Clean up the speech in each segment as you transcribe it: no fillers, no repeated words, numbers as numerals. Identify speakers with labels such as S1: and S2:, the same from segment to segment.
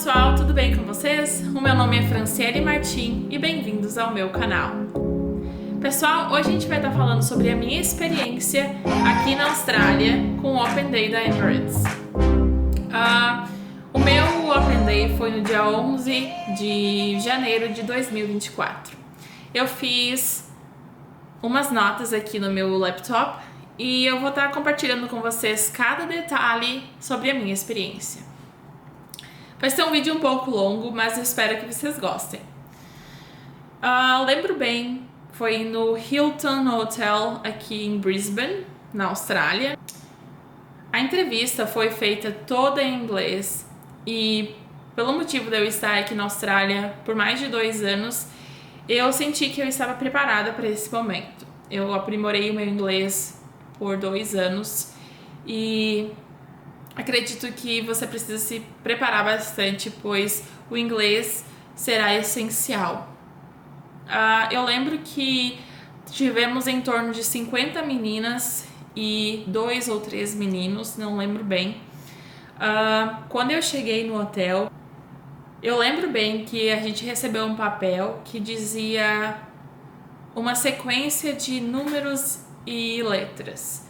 S1: pessoal, tudo bem com vocês? O meu nome é Franciele Martim e bem-vindos ao meu canal. Pessoal, hoje a gente vai estar falando sobre a minha experiência aqui na Austrália com o Open Day da Emirates. O meu Open Day foi no dia 11 de janeiro de 2024. Eu fiz umas notas aqui no meu laptop e eu vou estar compartilhando com vocês cada detalhe sobre a minha experiência. Vai ser um vídeo um pouco longo, mas eu espero que vocês gostem. Lembro bem, foi no Hilton Hotel aqui em Brisbane, na Austrália. A entrevista foi feita toda em inglês e pelo motivo de eu estar aqui na Austrália por mais de 2 anos, eu senti que eu estava preparada para esse momento. Eu aprimorei o meu inglês por 2 anos e acredito que você precisa se preparar bastante, pois o inglês será essencial. Eu lembro que tivemos em torno de 50 meninas e 2 ou 3 meninos, não lembro bem. Quando eu cheguei no hotel, eu lembro bem que a gente recebeu um papel que dizia uma sequência de números e letras.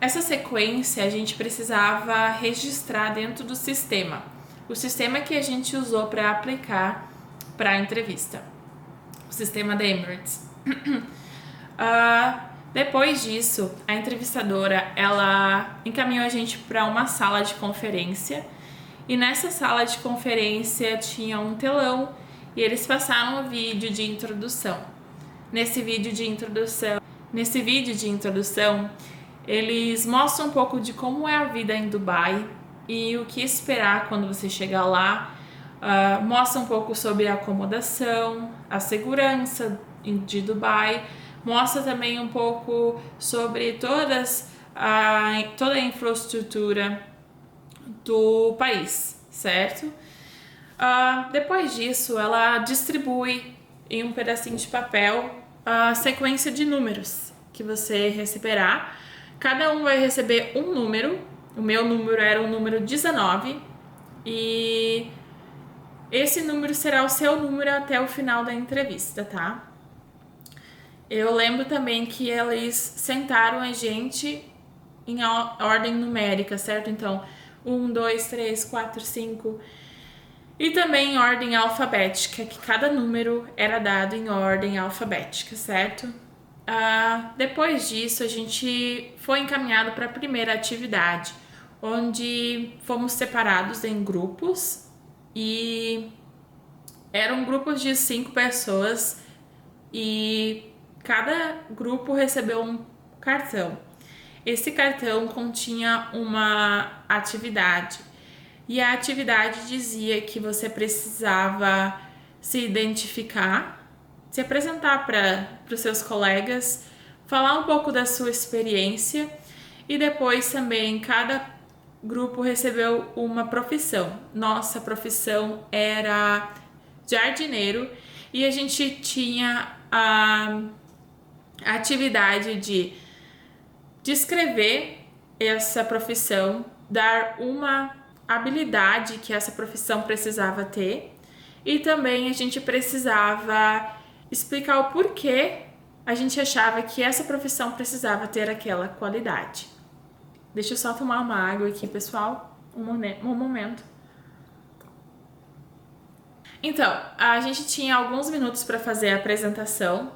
S1: Essa sequência a gente precisava registrar dentro do sistema, o sistema que a gente usou para aplicar para a entrevista, o sistema da Emirates. Depois disso, a entrevistadora ela encaminhou a gente para uma sala de conferência e nessa sala de conferência tinha um telão e eles passaram um vídeo de introdução. Nesse vídeo de introdução, eles mostram um pouco de como é a vida em Dubai e o que esperar quando você chegar lá. Mostra um pouco sobre a acomodação, a segurança de Dubai. Mostra também um pouco sobre toda a infraestrutura do país, certo? Depois disso, ela distribui em um pedacinho de papel a sequência de números que você receberá. Cada um vai receber um número. O meu número era o número 19 e esse número será o seu número até o final da entrevista, tá? Eu lembro também que eles sentaram a gente em ordem numérica, certo? Então, 1, 2, 3, 4, 5. E também em ordem alfabética, que cada número era dado em ordem alfabética, certo? Depois disso, a gente foi encaminhado para a primeira atividade, onde fomos separados em grupos e eram grupos de 5 pessoas e cada grupo recebeu um cartão. Esse cartão continha uma atividade e a atividade dizia que você precisava se identificar, se apresentar para os seus colegas, falar um pouco da sua experiência e depois também cada grupo recebeu uma profissão. Nossa profissão era jardineiro e a gente tinha a atividade de descrever essa profissão, dar uma habilidade que essa profissão precisava ter e também a gente precisava explicar o porquê a gente achava que essa profissão precisava ter aquela qualidade. Deixa eu só tomar uma água aqui, pessoal. Um momento. Então, a gente tinha alguns minutos para fazer a apresentação,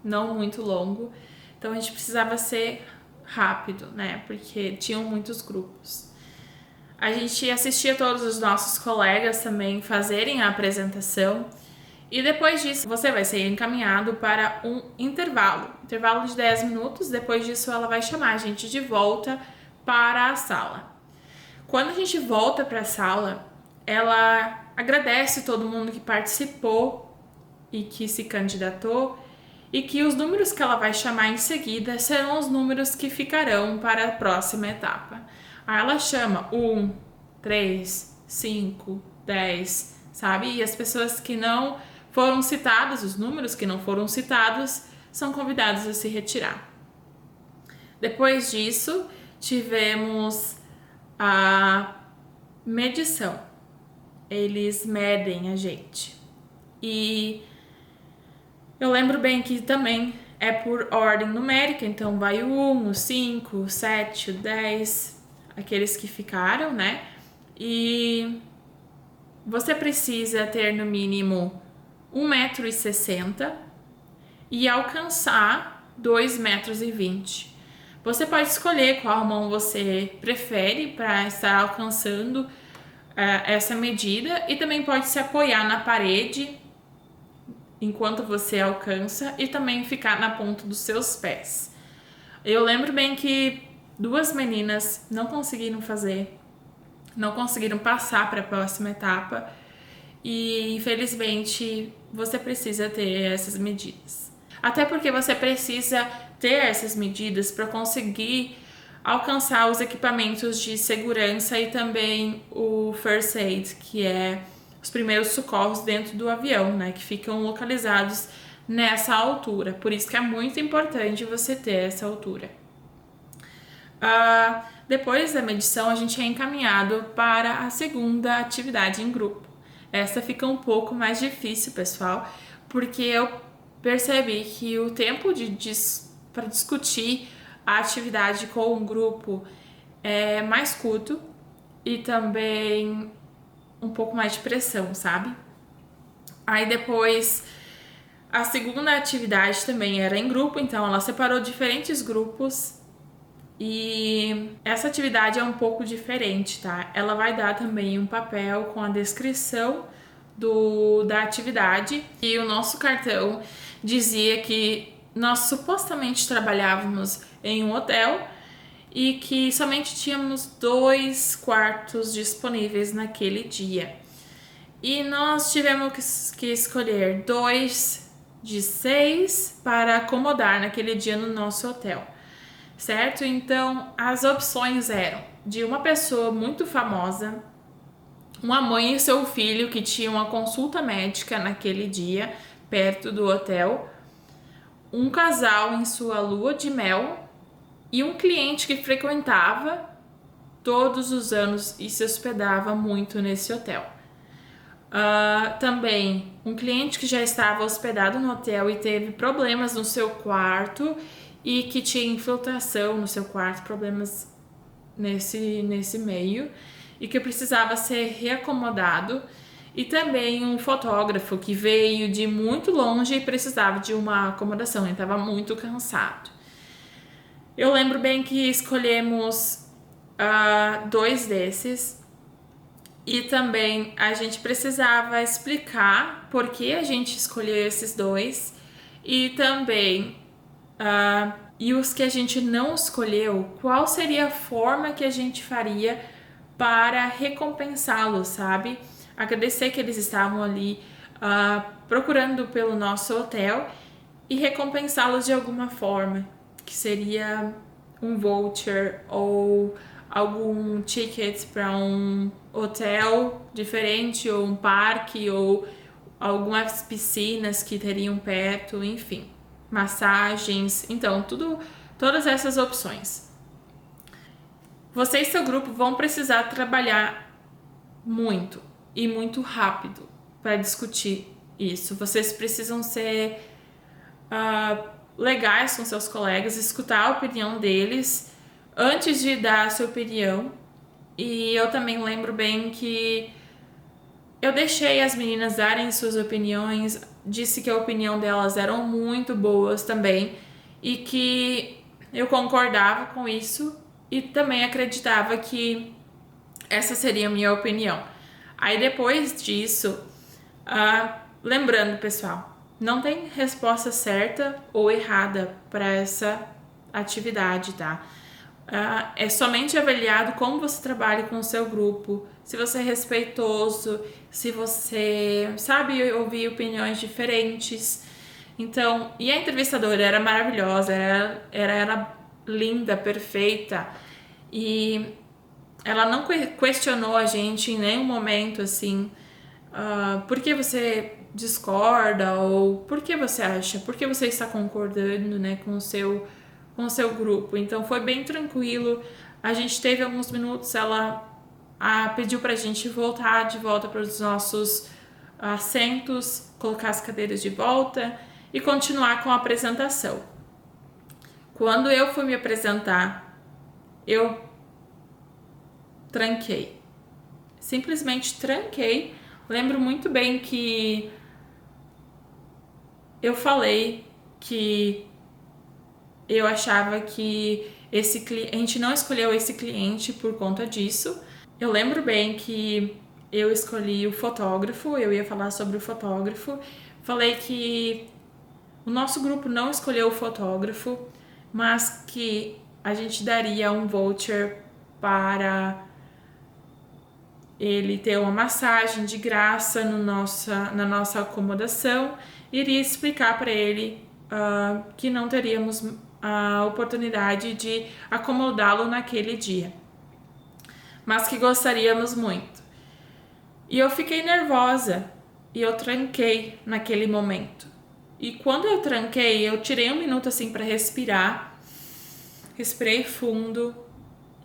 S1: não muito longo. Então, a gente precisava ser rápido, né? Porque tinham muitos grupos. A gente assistia todos os nossos colegas também fazerem a apresentação. E depois disso, você vai ser encaminhado para um intervalo de 10 minutos. Depois disso, ela vai chamar a gente de volta para a sala. Quando a gente volta para a sala, ela agradece todo mundo que participou e que se candidatou e que os números que ela vai chamar em seguida serão os números que ficarão para a próxima etapa. Aí ela chama 1, 3, 5, 10, sabe? E as pessoas que não foram citadas, os números que não foram citados, são convidados a se retirar. Depois disso, tivemos Medição. Eles medem a gente. E eu lembro bem que também é por ordem numérica, então vai o 1, o 5, o 7, o 10, aqueles que ficaram, né? E você precisa ter no mínimo 1,60 m e alcançar 2,20 m. Você pode escolher qual mão você prefere para estar alcançando essa medida e também pode se apoiar na parede enquanto você alcança e também ficar na ponta dos seus pés. Eu lembro bem que 2 meninas não conseguiram passar para a próxima etapa e infelizmente você precisa ter essas medidas. Até porque você precisa ter essas medidas para conseguir alcançar os equipamentos de segurança e também o first aid, que é os primeiros socorros dentro do avião, né, que ficam localizados nessa altura. Por isso que é muito importante você ter essa altura. Depois da medição, a gente é encaminhado para a segunda atividade em grupo. Essa fica um pouco mais difícil, pessoal, porque eu percebi que o tempo para discutir a atividade com o grupo é mais curto e também um pouco mais de pressão, sabe? Aí depois, a segunda atividade também era em grupo, então ela separou diferentes grupos e essa atividade é um pouco diferente, tá? Ela vai dar também um papel com a descrição da atividade e o nosso cartão dizia que nós supostamente trabalhávamos em um hotel e que somente tínhamos 2 quartos disponíveis naquele dia. E nós tivemos que escolher 2 de 6 para acomodar naquele dia no nosso hotel, certo? Então, as opções eram de uma pessoa muito famosa, uma mãe e seu filho que tinham uma consulta médica naquele dia, perto do hotel, um casal em sua lua de mel e um cliente que frequentava todos os anos e se hospedava muito nesse hotel. Também um cliente que já estava hospedado no hotel e teve problemas no seu quarto e que tinha infiltração no seu quarto, problemas nesse meio e que precisava ser reacomodado. E também um fotógrafo que veio de muito longe e precisava de uma acomodação, ele estava muito cansado. Eu lembro bem que escolhemos 2 desses e também a gente precisava explicar por que a gente escolheu esses 2 e também e os que a gente não escolheu, qual seria a forma que a gente faria para recompensá-los, sabe? Agradecer que eles estavam ali procurando pelo nosso hotel e recompensá-los de alguma forma, que seria um voucher ou algum ticket para um hotel diferente ou um parque ou algumas piscinas que teriam perto, enfim, massagens, então todas essas opções. Você e seu grupo vão precisar trabalhar muito e muito rápido para discutir isso. Vocês precisam ser legais com seus colegas, escutar a opinião deles antes de dar a sua opinião. E eu também lembro bem que eu deixei as meninas darem suas opiniões, disse que a opinião delas eram muito boas também e que eu concordava com isso e também acreditava que essa seria a minha opinião. Aí depois disso, lembrando, pessoal, não tem resposta certa ou errada para essa atividade, tá? É somente avaliado como você trabalha com o seu grupo, se você é respeitoso, se você sabe ouvir opiniões diferentes. Então, e a entrevistadora era maravilhosa, era linda, perfeita, e ela não questionou a gente em nenhum momento, assim, por que você discorda, ou por que você acha, por que você está concordando, né, com o seu grupo. Então foi bem tranquilo, a gente teve alguns minutos, ela pediu pra gente voltar de volta para os nossos assentos, colocar as cadeiras de volta e continuar com a apresentação. Quando eu fui me apresentar, eu tranquei. Simplesmente tranquei. Lembro muito bem que eu falei que eu achava que a gente não escolheu esse cliente por conta disso. Eu lembro bem que eu escolhi o fotógrafo, eu ia falar sobre o fotógrafo. Falei que o nosso grupo não escolheu o fotógrafo, mas que a gente daria um voucher para ele ter uma massagem de graça na nossa acomodação. Iria explicar para ele que não teríamos a oportunidade de acomodá-lo naquele dia, mas que gostaríamos muito. E eu fiquei nervosa e eu tranquei naquele momento. E quando eu tranquei, eu tirei um minuto assim para respirar, respirei fundo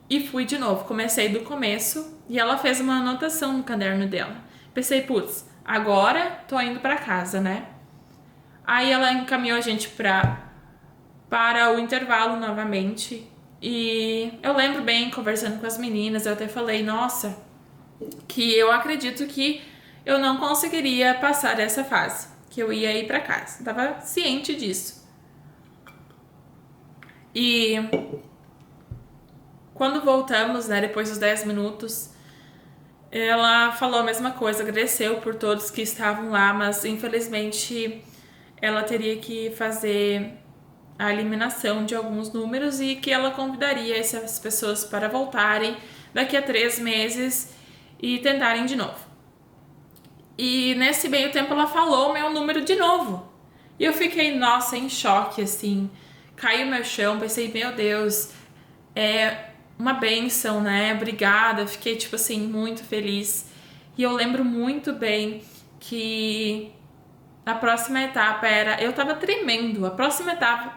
S1: e fui de novo. Comecei do começo e ela fez uma anotação no caderno dela. Pensei, putz, agora tô indo para casa, né? Aí ela encaminhou a gente para o intervalo novamente. E eu lembro bem, conversando com as meninas, eu até falei, nossa, que eu acredito que eu não conseguiria passar essa fase, que eu ia ir para casa. Tava ciente disso. E quando voltamos, né, depois dos 10 minutos, ela falou a mesma coisa, agradeceu por todos que estavam lá, mas infelizmente ela teria que fazer a eliminação de alguns números e que ela convidaria essas pessoas para voltarem daqui a 3 meses e tentarem de novo. E nesse meio tempo ela falou o meu número de novo. E eu fiquei, nossa, em choque, assim. Caiu meu chão, pensei, meu Deus, é uma bênção, né? Obrigada. Fiquei, tipo assim, muito feliz. E eu lembro muito bem que a próxima etapa era... Eu tava tremendo. A próxima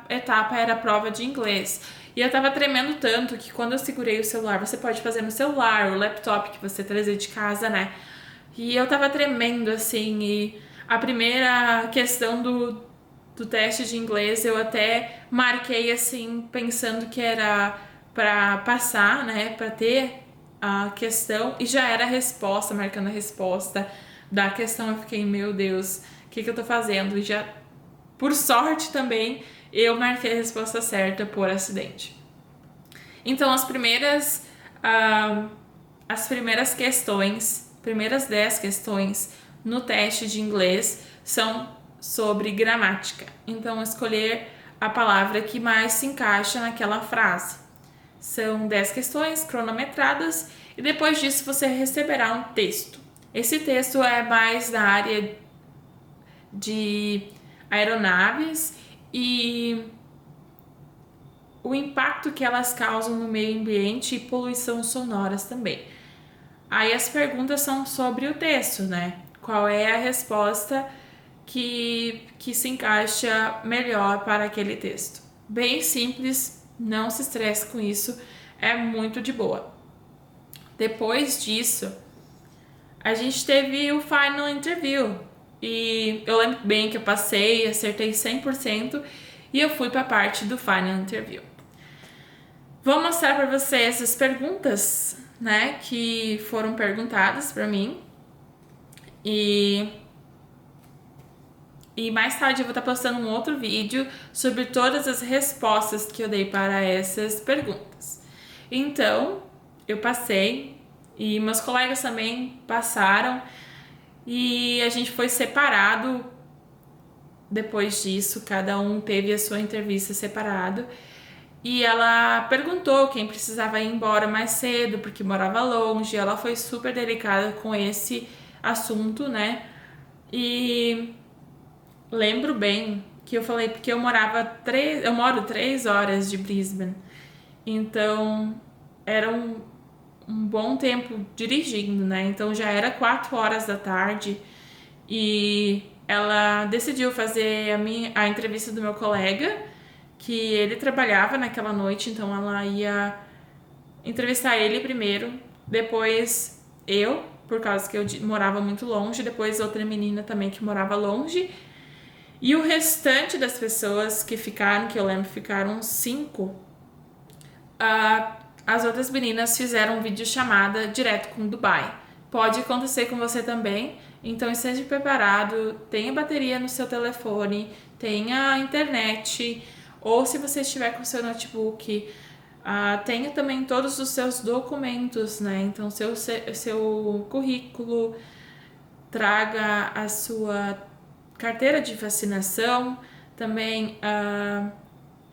S1: etapa era a prova de inglês. E eu tava tremendo tanto que quando eu segurei o celular... Você pode fazer no celular, o laptop que você trazer de casa, né? E eu tava tremendo, assim. E a primeira questão do teste de inglês eu até marquei, assim, pensando que era pra passar, né? Pra ter a questão. E já era a resposta, marcando a resposta da questão. Eu fiquei, meu Deus... O que eu tô fazendo? E já, por sorte também, eu marquei a resposta certa por acidente. Então, as primeiras questões, primeiras 10 questões no teste de inglês são sobre gramática. Então, escolher a palavra que mais se encaixa naquela frase. São 10 questões cronometradas e depois disso você receberá um texto. Esse texto é mais da área de aeronaves e o impacto que elas causam no meio ambiente e poluição sonoras também. Aí as perguntas são sobre o texto, né? Qual é a resposta que se encaixa melhor para aquele texto? Bem simples, não se estresse com isso, é muito de boa. Depois disso, a gente teve o final interview. E eu lembro bem que eu passei, acertei 100% e eu fui para a parte do final interview. Vou mostrar para vocês as perguntas, né, que foram perguntadas para mim. E mais tarde eu vou estar postando um outro vídeo sobre todas as respostas que eu dei para essas perguntas. Então, eu passei e meus colegas também passaram. E a gente foi separado depois disso, cada um teve a sua entrevista separado. E ela perguntou quem precisava ir embora mais cedo, porque morava longe. Ela foi super delicada com esse assunto, né? E lembro bem que eu falei, porque eu moro 3 horas de Brisbane. Então, era um bom tempo dirigindo, né? Então já era 4 horas da tarde e ela decidiu fazer a entrevista do meu colega, que ele trabalhava naquela noite, então ela ia entrevistar ele primeiro depois eu, por causa que eu morava muito longe, depois outra menina também que morava longe, e o restante das pessoas que ficaram, que eu lembro, ficaram 5, as outras meninas fizeram videochamada direto com Dubai. Pode acontecer com você também, então esteja preparado, tenha bateria no seu telefone, tenha internet, ou se você estiver com seu notebook, tenha também todos os seus documentos, né? Então, seu currículo, traga a sua carteira de vacinação, também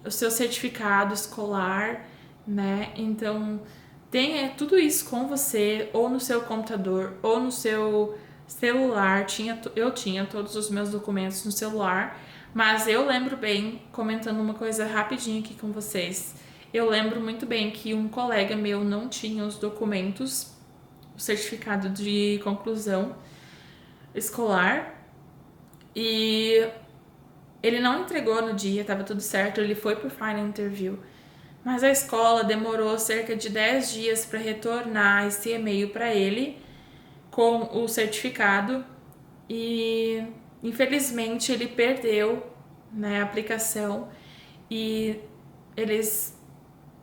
S1: o seu certificado escolar, né? Então, tenha tudo isso com você, ou no seu computador, ou no seu celular. Eu tinha todos os meus documentos no celular, mas eu lembro bem, comentando uma coisa rapidinho aqui com vocês, eu lembro muito bem que um colega meu não tinha os documentos, o certificado de conclusão escolar, e ele não entregou no dia, tava tudo certo, ele foi pro final interview. Mas a escola demorou cerca de 10 dias para retornar esse e-mail para ele com o certificado e infelizmente ele perdeu, né, a aplicação e eles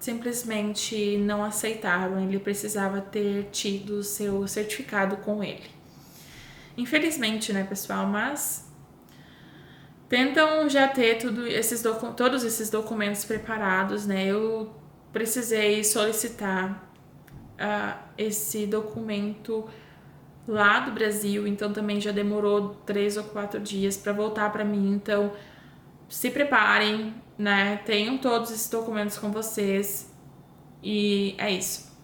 S1: simplesmente não aceitaram, ele precisava ter tido o seu certificado com ele. Infelizmente, né, pessoal, mas tentam já ter todos esses documentos preparados, né? Eu precisei solicitar esse documento lá do Brasil, então também já demorou 3 ou 4 dias para voltar para mim. Então, se preparem, né? Tenham todos esses documentos com vocês e é isso.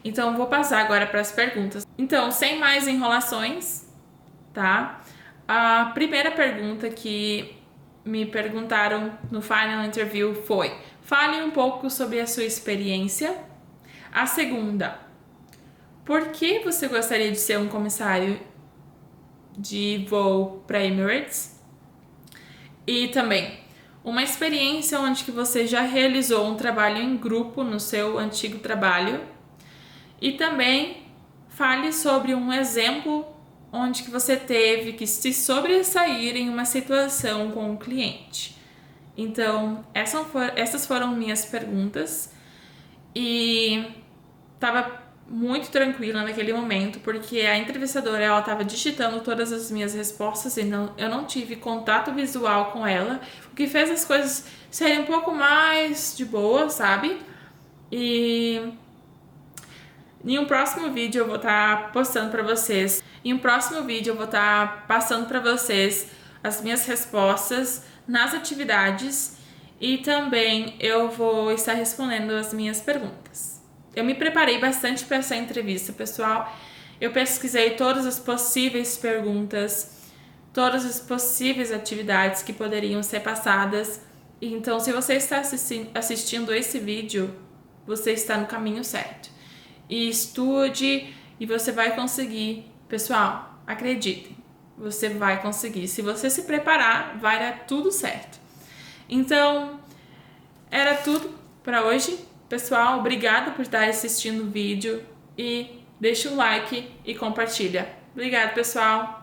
S1: Então, vou passar agora para as perguntas. Então, sem mais enrolações, tá? A primeira pergunta que me perguntaram no final interview foi: fale um pouco sobre a sua experiência. A segunda: por que você gostaria de ser um comissário de voo para Emirates? E também, uma experiência onde que você já realizou um trabalho em grupo no seu antigo trabalho. E também fale sobre um exemplo onde que você teve que se sobressair em uma situação com o cliente. Então, essas foram minhas perguntas e estava muito tranquila naquele momento, porque a entrevistadora ela estava digitando todas as minhas respostas e eu não tive contato visual com ela, o que fez as coisas serem um pouco mais de boa, sabe? E em um próximo vídeo eu vou estar postando para vocês. Em um próximo vídeo eu vou estar passando para vocês as minhas respostas nas atividades e também eu vou estar respondendo as minhas perguntas. Eu me preparei bastante para essa entrevista, pessoal. Eu pesquisei todas as possíveis perguntas, todas as possíveis atividades que poderiam ser passadas. Então, se você está assistindo esse vídeo, você está no caminho certo. E estude e você vai conseguir. Pessoal, acreditem, você vai conseguir. Se você se preparar, vai dar tudo certo. Então, era tudo para hoje. Pessoal, obrigada por estar assistindo o vídeo e deixa um like e compartilha. Obrigada, pessoal!